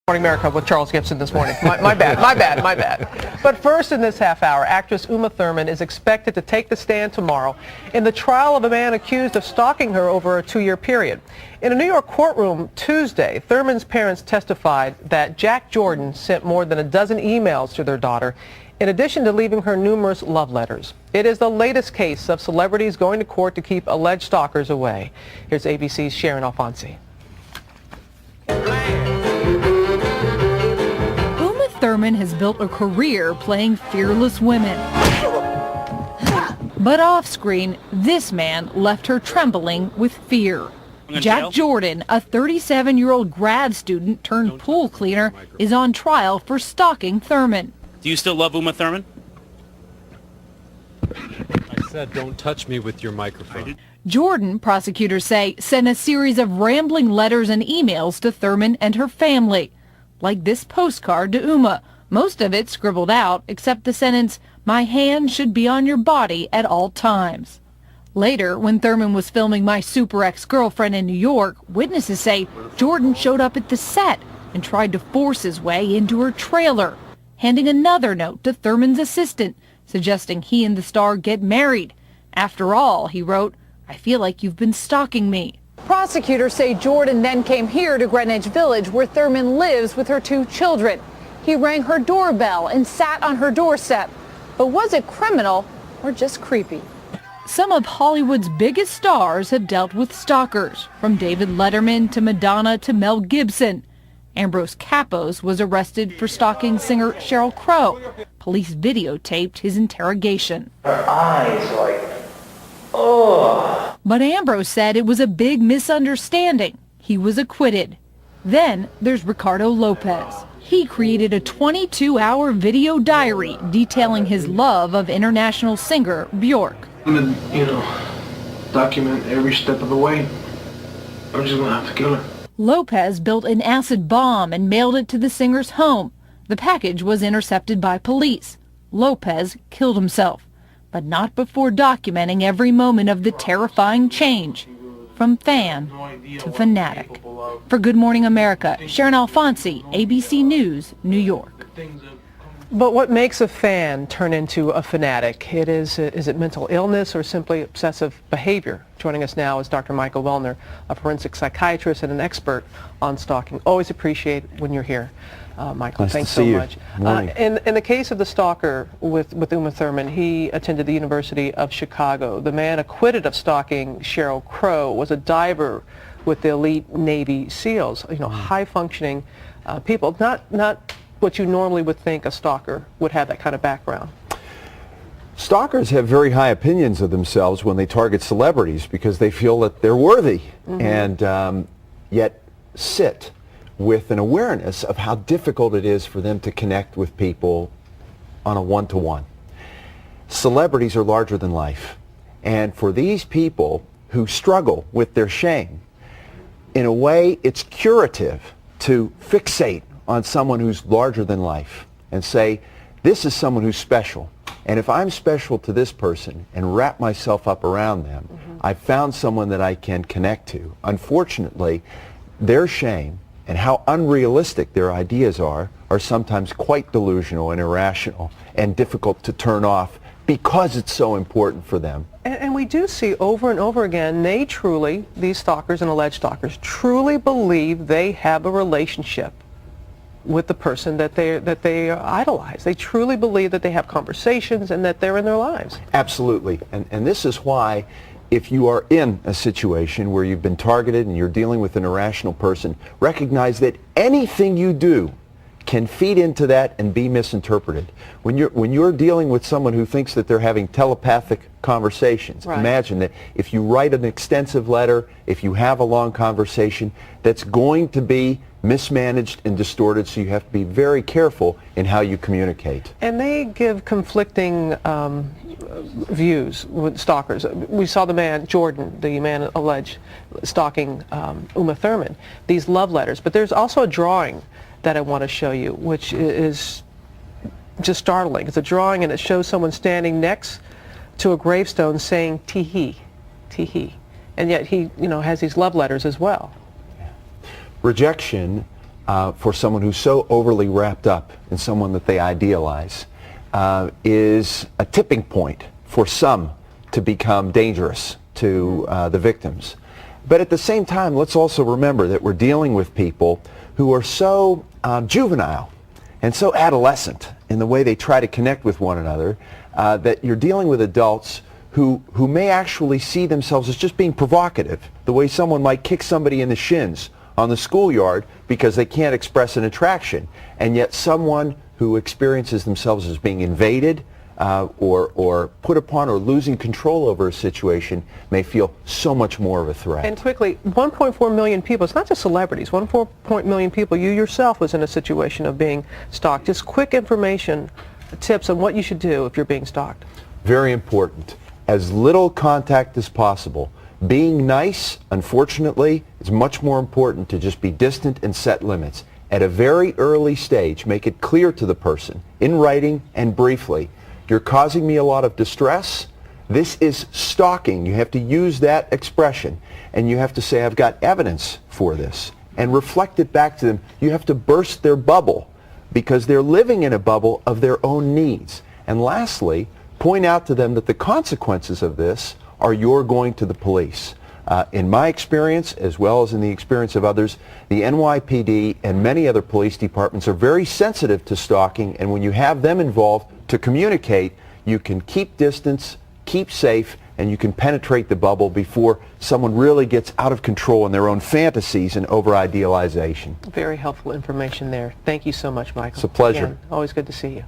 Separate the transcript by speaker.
Speaker 1: Morning America with Charles Gibson this morning. My bad. But first in this half hour, actress Uma Thurman is expected to take the stand tomorrow in the trial of a man accused of stalking her over a 2-year period. In a New York courtroom Tuesday, Thurman's parents testified that Jack Jordan sent more than a dozen emails to their daughter, in addition to leaving her numerous love letters. It is the latest case of celebrities going to court to keep alleged stalkers away. Here's ABC's Sharon Alfonsi.
Speaker 2: Thurman has built a career playing fearless women. But off-screen, this man left her trembling with fear. Jack Jordan, a 37-year-old grad student turned pool cleaner, is on trial for stalking Thurman.
Speaker 3: Do you still love Uma Thurman?
Speaker 4: I said don't touch me with your microphone.
Speaker 2: Jordan, prosecutors say, sent a series of rambling letters and emails to Thurman and her family. Like this postcard to Uma, most of it scribbled out except the sentence, "My hand should be on your body at all times." Later, when Thurman was filming My Super Ex-Girlfriend in New York, witnesses say Jordan showed up at the set and tried to force his way into her trailer, handing another note to Thurman's assistant, suggesting he and the star get married. After all, he wrote, "I feel like you've been stalking me."
Speaker 5: Prosecutors say Jordan then came here to Greenwich Village, where Thurman lives with her 2 children. He rang her doorbell and sat on her doorstep. But was it criminal or just creepy?
Speaker 2: Some of Hollywood's biggest stars have dealt with stalkers, from David Letterman to Madonna to Mel Gibson. Ambrose Capos was arrested for stalking singer Sheryl Crow. Police videotaped his interrogation.
Speaker 6: Her eyes oh.
Speaker 2: But Ambrose said it was a big misunderstanding. He was acquitted. Then there's Ricardo Lopez. He created a 22-hour video diary detailing his love of international singer Bjork.
Speaker 6: I'm gonna, document every step of the way. I'm just gonna have to kill her.
Speaker 2: Lopez built an acid bomb and mailed it to the singer's home. The package was intercepted by police. Lopez killed himself, but not before documenting every moment of the terrifying change, from fan to fanatic. For Good Morning America, Sharon Alfonsi, ABC News, New York.
Speaker 1: But what makes a fan turn into a fanatic? Is it mental illness or simply obsessive behavior? Joining us now is Dr. Michael Wellner, a forensic psychiatrist and an expert on stalking. Always appreciate when you're here. Michael,
Speaker 7: nice
Speaker 1: thanks
Speaker 7: to
Speaker 1: so
Speaker 7: see
Speaker 1: much. In the case of the stalker with Uma Thurman, he attended the University of Chicago. The man acquitted of stalking Sheryl Crow was a diver with the elite Navy SEALs. High-functioning people. Not what you normally would think a stalker would have that kind of background.
Speaker 7: Stalkers have very high opinions of themselves when they target celebrities because they feel that they're worthy, and yet sit with an awareness of how difficult it is for them to connect with people on a one-to-one. Celebrities are larger than life, and for these people who struggle with their shame, in a way it's curative to fixate on someone who's larger than life and say, this is someone who's special, and if I'm special to this person and wrap myself up around them, I've found someone that I can connect to. Unfortunately, their shame and how unrealistic their ideas are sometimes quite delusional and irrational and difficult to turn off because it's so important for them.
Speaker 1: And we do see over and over again, these stalkers and alleged stalkers truly believe they have a relationship with the person that they idolize. They truly believe that they have conversations and that they're in their lives.
Speaker 7: Absolutely. And this is why, if you are in a situation where you've been targeted and you're dealing with an irrational person, recognize that anything you do can feed into that and be misinterpreted. When you're dealing with someone who thinks that they're having telepathic conversations, imagine that if you write an extensive letter, if you have a long conversation, that's going to be mismanaged and distorted, so you have to be very careful in how you communicate.
Speaker 1: And they give conflicting views with stalkers. We saw the man, Jordan, the man alleged stalking Uma Thurman, these love letters. But there's also a drawing that I want to show you, which is just startling. It's a drawing and it shows someone standing next to a gravestone saying tee hee, and yet he has these love letters as well.
Speaker 7: Rejection for someone who's so overly wrapped up in someone that they idealize is a tipping point for some to become dangerous to the victims. But at the same time, let's also remember that we're dealing with people who are so juvenile and so adolescent in the way they try to connect with one another that you're dealing with adults who may actually see themselves as just being provocative, the way someone might kick somebody in the shins on the schoolyard because they can't express an attraction, and yet someone who experiences themselves as being invaded or put upon or losing control over a situation may feel so much more of a threat.
Speaker 1: And quickly, 1.4 million people, it's not just celebrities, 1.4 million people, you yourself was in a situation of being stalked. Just quick information, tips on what you should do if you're being stalked.
Speaker 7: Very important. As little contact as possible. Being nice, unfortunately, is much more important to just be distant and set limits. At a very early stage, make it clear to the person, in writing and briefly, you're causing me a lot of distress. This is stalking. You have to use that expression, and you have to say, I've got evidence for this, and reflect it back to them. You have to burst their bubble, because they're living in a bubble of their own needs. And lastly, point out to them that the consequences of this are you're going to the police. In my experience, as well as in the experience of others, the NYPD and many other police departments are very sensitive to stalking, and when you have them involved to communicate, you can keep distance, keep safe, and you can penetrate the bubble before someone really gets out of control in their own fantasies and over-idealization.
Speaker 1: Very helpful information there. Thank you so much, Michael.
Speaker 7: It's a pleasure.
Speaker 1: Again, always good to see you.